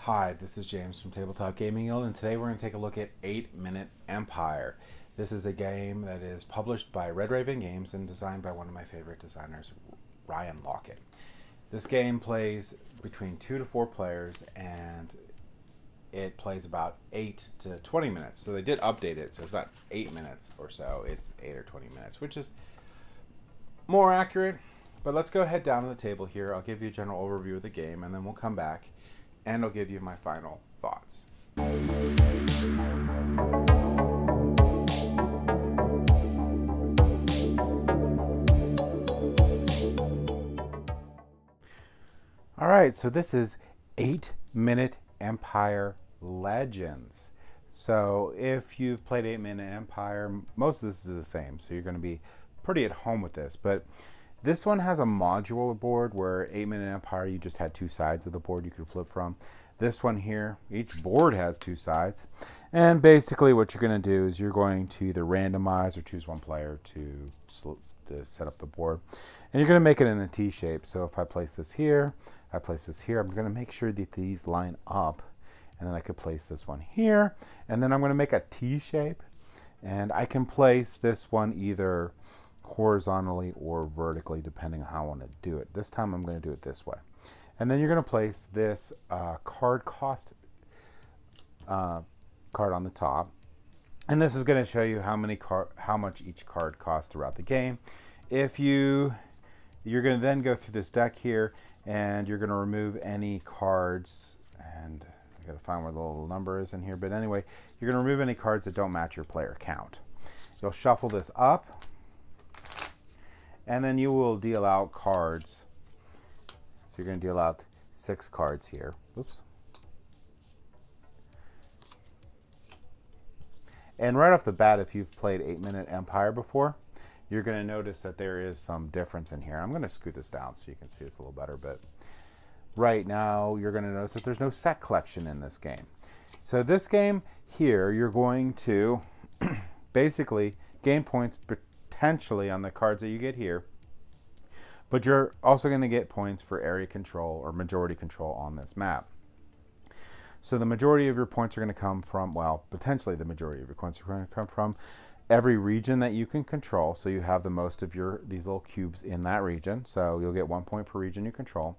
Hi, this is James from Tabletop Gaming Guild, and today we're going to take a look at 8-Minute Empire. This is a game that is published by Red Raven Games and designed by one of my favorite designers, Ryan Lockett. This game plays between 2 to 4 players, and it plays about 8 to 20 minutes. So they did update it, so it's not 8 minutes or so, it's 8 or 20 minutes, which is more accurate. But let's go ahead down to the table here. I'll give you a general overview of the game, and then we'll come back and I'll give you my final thoughts. All right, so this is 8-Minute Empire Legends. So if you've played 8-Minute Empire, most of this is the same, so you're going to be pretty at home with this. But this one has a modular board where 8-Minute Empire, you just had 2 sides of the board you could flip from. This one here, each board has 2 sides. And basically what you're going to do is you're going to either randomize or choose one player to set up the board. And you're going to make it in a T shape. So if I place this here, I place this here, I'm going to make sure that these line up. And then I could place this one here. And then I'm going to make a T shape. And I can place this one either horizontally or vertically, depending on how I want to do it. This time I'm going to do it this way. And then you're going to place this card cost card on the top. And this is going to show you how much each card costs throughout the game. You're going to then go through this deck here, and you're going to remove any cards, and I got to find where the little number is in here, but anyway, you're going to remove any cards that don't match your player count. You'll shuffle this up, and then you will deal out cards. So you're going to deal out 6 cards here. Oops. And right off the bat, if you've played 8-Minute Empire before, you're going to notice that there is some difference in here. I'm going to scoot this down so you can see this a little better. But right now, you're going to notice that there's no set collection in this game. So this game here, you're going to basically gain points potentially on the cards that you get here, but you're also going to get points for area control or majority control on this map. So the majority of your points are going to come from, well, potentially the majority of your points are going to come from every region that you can control. So you have the most of these little cubes in that region. So you'll get 1 point per region you control.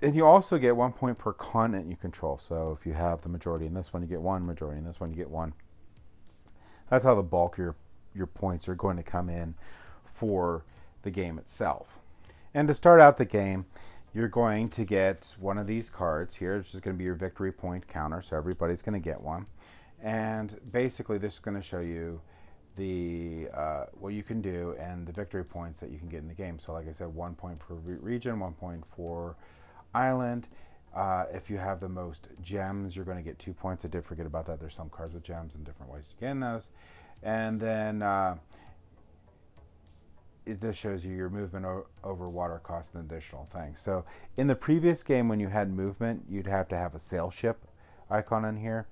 And you also get 1 point per continent you control. So if you have the majority in this one, you get 1, majority in this one, you get 1. That's how the bulk of your points are going to come in for the game itself. And to start out the game, you're going to get one of these cards here. This is going to be your victory point counter, so everybody's going to get one. And basically this is going to show you the what you can do and the victory points that you can get in the game. So like I said, 1 point per region, 1 point for island. If you have the most gems, you're going to get 2 points. I did forget about that. There's some cards with gems and different ways to get in those. And then this shows you your movement over water costs an additional thing. So in the previous game, when you had movement, you'd have to have a sail ship icon in here.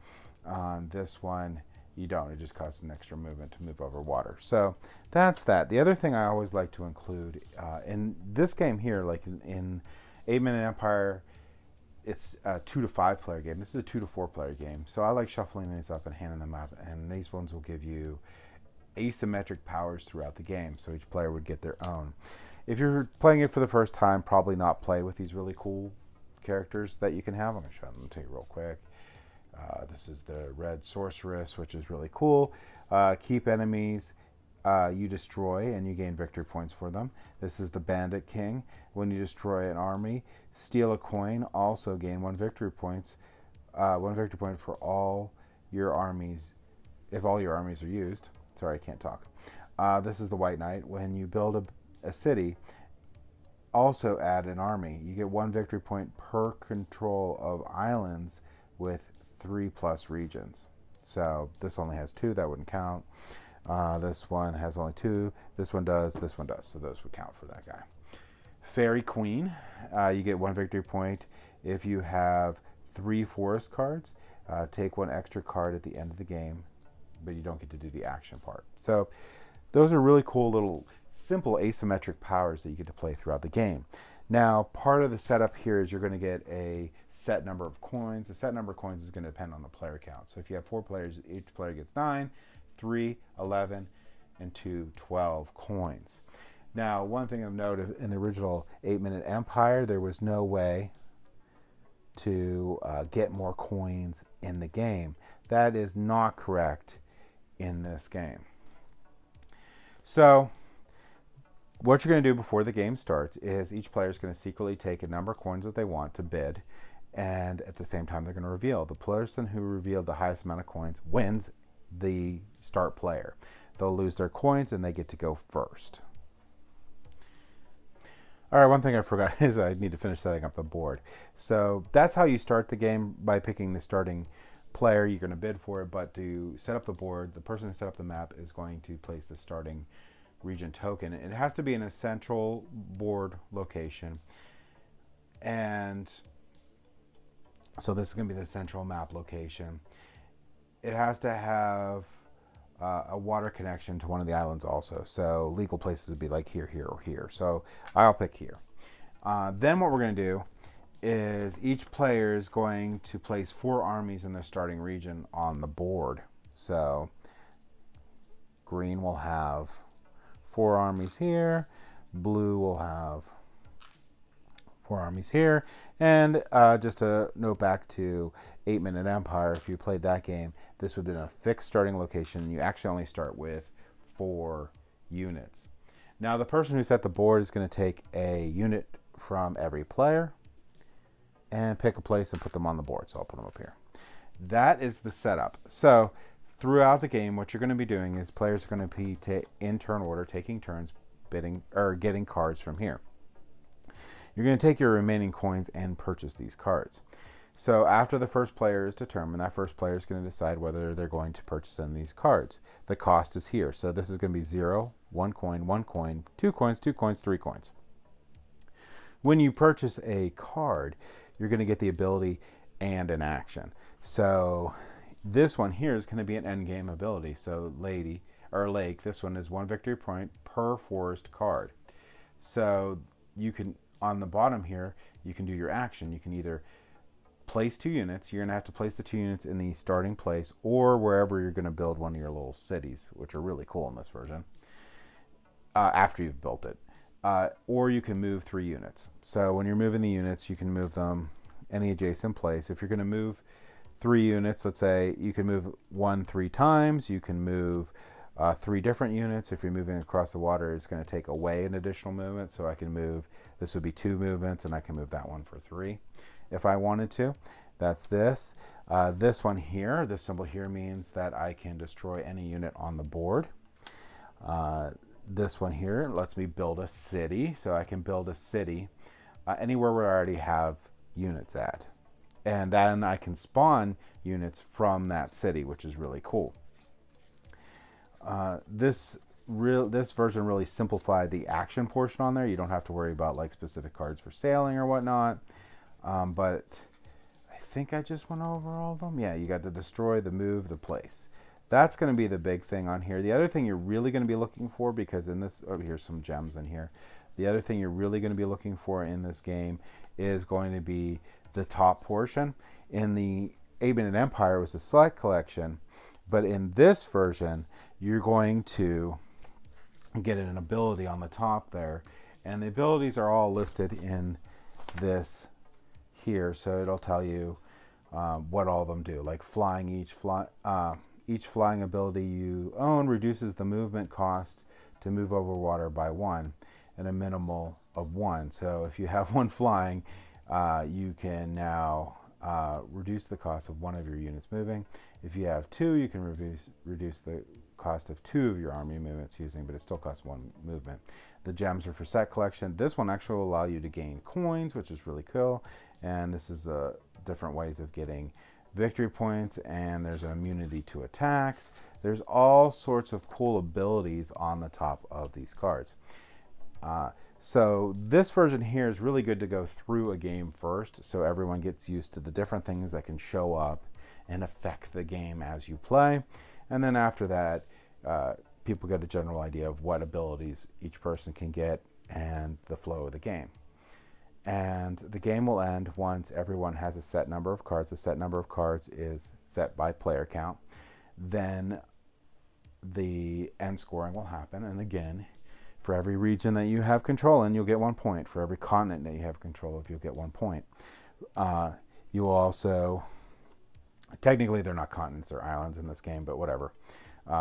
On this one, you don't. It just costs an extra movement to move over water. So that's that. The other thing I always like to include in this game here, like in 8-Minute Empire, it's a 2 to 5 player game. This is a 2 to 4 player game. So I like shuffling these up and handing them out, and these ones will give you asymmetric powers throughout the game, so each player would get their own. If you're playing it for the first time, probably not play with these really cool characters that you can have. I'm going to show them to you real quick. This is the Red Sorceress, which is really cool. Keep enemies you destroy, and you gain victory points for them. This is the Bandit King. When you destroy an army, steal a coin, also gain 1 victory point. 1 victory point for all your armies, if all your armies are used. Sorry, I can't talk. This is the White Knight. When you build a city, also add an army. You get 1 victory point per control of islands with 3+ regions. So this only has 2, that wouldn't count. This one has only 2. This one does. This one does. So those would count for that guy. Fairy Queen. You get 1 victory point if you have 3 forest cards. Take 1 extra card at the end of the game, but you don't get to do the action part. So those are really cool little simple asymmetric powers that you get to play throughout the game. Now, part of the setup here is you're going to get a set number of coins. The set number of coins is going to depend on the player count. So if you have 4 players, each player gets 9, 3, 11, and 2, 12 coins. Now, one thing I've noted in the original 8-Minute Empire, there was no way to get more coins in the game. That is not correct in this game. So what you're going to do before the game starts is each player is going to secretly take a number of coins that they want to bid, and at the same time they're going to reveal. The person who revealed the highest amount of coins wins the start player. They'll lose their coins and they get to go first. All right, one thing I forgot is I need to finish setting up the board. So that's how you start the game, by picking the starting player. You're going to bid for it, but to set up the board, the person who set up the map is going to place the starting region token. It has to be in a central board location, and so this is going to be the central map location. It has to have a water connection to one of the islands also, so legal places would be like here, here, or here, so I'll pick here. Then what we're going to do is each player is going to place 4 armies in their starting region on the board. So green will have 4 armies here, blue will have 4 armies here, and just a note back to 8-Minute Empire, if you played that game, this would have been a fixed starting location. You actually only start with 4 units. Now the person who set the board is going to take a unit from every player and pick a place and put them on the board. So I'll put them up here. That is the setup. So throughout the game, what you're going to be doing is players are going to be in turn order, taking turns bidding or getting cards from here. You're going to take your remaining coins and purchase these cards. So after the first player is determined, that first player is going to decide whether they're going to purchase any of these cards. The cost is here. So this is going to be 0, 1 coin, 1 coin, 2 coins, 2 coins, 3 coins. When you purchase a card, you're going to get the ability and an action. So this one here is going to be an endgame ability. So lady or lake, this one is 1 victory point per forest card. So you can, on the bottom here, you can do your action. You can either place 2 units. You're going to have to place the 2 units in the starting place or wherever you're going to build one of your little cities, which are really cool in this version, after you've built it. Or you can move 3 units. So when you're moving the units, you can move them any adjacent place. If you're going to move 3 units, let's say you can move 1 3 times. You can move 3 different units. If you're moving across the water, it's going to take away an additional movement. So I can move, this would be 2 movements, and I can move that one for 3 if I wanted to. That's this. This one here, this symbol here means that I can destroy any unit on the board. This one here lets me build a city. So I can build a city anywhere where I already have units at. And then I can spawn units from that city, which is really cool. This version really simplified the action portion on there. You don't have to worry about like specific cards for sailing or whatnot. But I think I just went over all of them. Yeah, you got the destroy, the move, the place. That's going to be the big thing on here. The other thing you're really going to be looking for, because in this, oh, here's some gems in here. The other thing you're really going to be looking for in this game is going to be the top portion. In the 8-Minute Empire, it was the select collection, but in this version, you're going to get an ability on the top there, and the abilities are all listed in this here. So it'll tell you what all of them do, like flying. Each flying ability you own reduces the movement cost to move over water by 1 and a minimal of 1. So if you have 1 flying, you can now reduce the cost of 1 of your units moving. If you have 2, you can reduce the cost of 2 of your army movements using, but it still costs 1 movement. The gems are for set collection. This one actually will allow you to gain coins, which is really cool. And this is different ways of getting victory points, and there's an immunity to attacks. There's all sorts of cool abilities on the top of these cards. So this version here is really good to go through a game first, so everyone gets used to the different things that can show up and affect the game as you play. And then after that, people get a general idea of what abilities each person can get and the flow of the game. And the game will end once everyone has a set number of cards. The set number of cards is set by player count. Then the end scoring will happen. And again, for every region that you have control in, you'll get 1 point. For every continent that you have control of, you'll get 1 point. You will also, technically they're not continents, they're islands in this game, but whatever.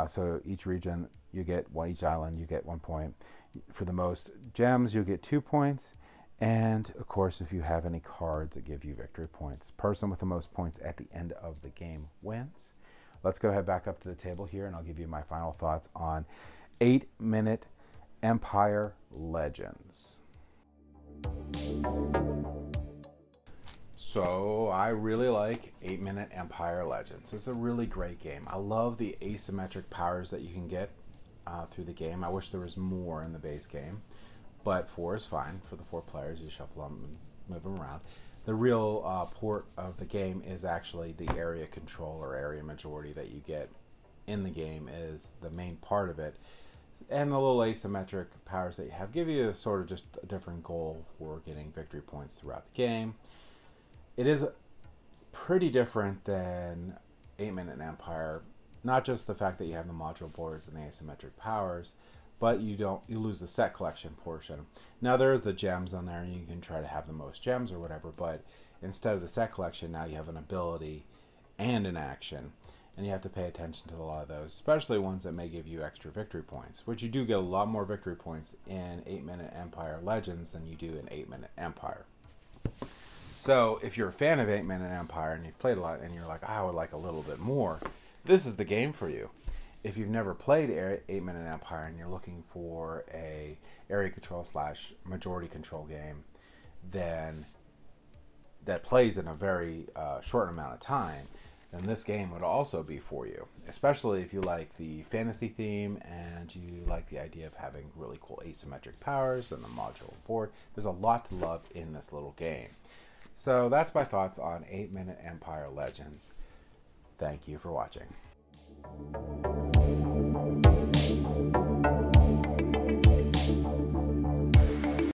So each region, you get one, each island, you get 1 point. For the most gems, you'll get 2 points. And of course, if you have any cards that give you victory points, person with the most points at the end of the game wins. Let's go ahead back up to the table here, and I'll give you my final thoughts on 8-Minute Empire Legends. So I really like 8-Minute Empire Legends. It's a really great game. I love the asymmetric powers that you can get through the game. I wish there was more in the base game, but 4 is fine. For the 4 players, you shuffle them and move them around. The real port of the game is actually the area control or area majority that you get in the game is the main part of it. And the little asymmetric powers that you have give you sort of just a different goal for getting victory points throughout the game. It is pretty different than 8-Minute Empire. Not just the fact that you have the module boards and the asymmetric powers, but you lose the set collection portion. Now there's the gems on there, and you can try to have the most gems or whatever, but instead of the set collection, now you have an ability and an action, and you have to pay attention to a lot of those, especially ones that may give you extra victory points, which you do get a lot more victory points in 8-Minute Empire Legends than you do in 8-Minute Empire. So if you're a fan of 8-Minute Empire and you've played a lot and you're like, I would like a little bit more, this is the game for you. If you've never played 8-Minute Empire and you're looking for a area control / majority control game, then that plays in a very short amount of time, then this game would also be for you. Especially if you like the fantasy theme and you like the idea of having really cool asymmetric powers and the module board. There's a lot to love in this little game. So that's my thoughts on 8-Minute Empire Legends. Thank you for watching.